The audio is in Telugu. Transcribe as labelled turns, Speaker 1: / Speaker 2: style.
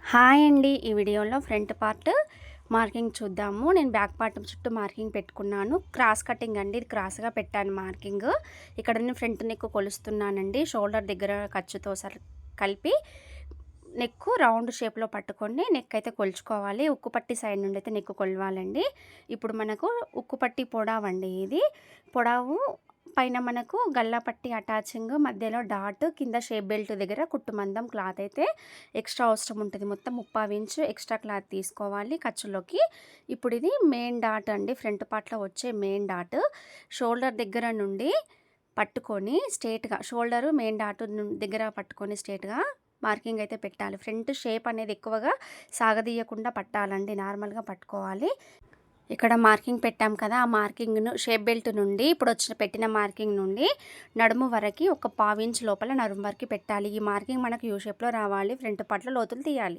Speaker 1: హాయ్ అండి. ఈ వీడియోలో ఫ్రంట్ పార్ట్ మార్కింగ్ చూద్దాము. నేను బ్యాక్ పార్ట్ చుట్టూ మార్కింగ్ పెట్టుకున్నాను. క్రాస్ కటింగ్ అండి. ఇది క్రాస్‌గా పెట్టాను మార్కింగ్. ఇక్కడ నేను ఫ్రంట్ నెక్ కొలుస్తున్నానండి. షోల్డర్ దగ్గర ఖర్చుతో కలిపి నెక్ రౌండ్ షేప్‌లో పట్టుకొని నెక్ అయితే కొలుచుకోవాలి. ఉక్కు పట్టి సైడ్ నుండి అయితే నెక్ కొలవాలండి. ఇప్పుడు మనకు ఉక్కు పట్టి పొడవండి ఇది. పొడవు పైన మనకు గల్లా పట్టి అటాచింగ్, మధ్యలో డాట్, కింద షేప్ బెల్ట్ దగ్గర కుట్టు మందం క్లాత్ అయితే ఎక్స్ట్రా అవసరం ఉంటుంది. మొత్తం 30 ఇంచు ఎక్స్ట్రా క్లాత్ తీసుకోవాలి ఖర్చులోకి. ఇప్పుడు ఇది మెయిన్ డాట్ అండి. ఫ్రంట్ పార్ట్‌లో వచ్చే మెయిన్ డాట్ షోల్డర్ దగ్గర నుండి పట్టుకొని స్ట్రెయిట్‌గా షోల్డర్ మెయిన్ డాట్ దగ్గర పట్టుకొని స్ట్రెయిట్‌గా మార్కింగ్ అయితే పెట్టాలి. ఫ్రంట్ షేప్ అనేది ఎక్కువగా సాగదీయకుండా పట్టాలండి. నార్మల్‌గా పట్టుకోవాలి. ఇక్కడ మార్కింగ్ పెట్టాం కదా, ఆ మార్కింగ్ను షేప్ బెల్ట్ నుండి ఇప్పుడు పెట్టిన మార్కింగ్ నుండి నడుము వరకు ఒక 1/4 ఇంచ్ లోపల నడుము వరకు పెట్టాలి. ఈ మార్కింగ్ మనకు యూ షేప్‌లో రావాలి. ఫ్రంట్ పార్ట్‌లో లోతులు తీయాలి.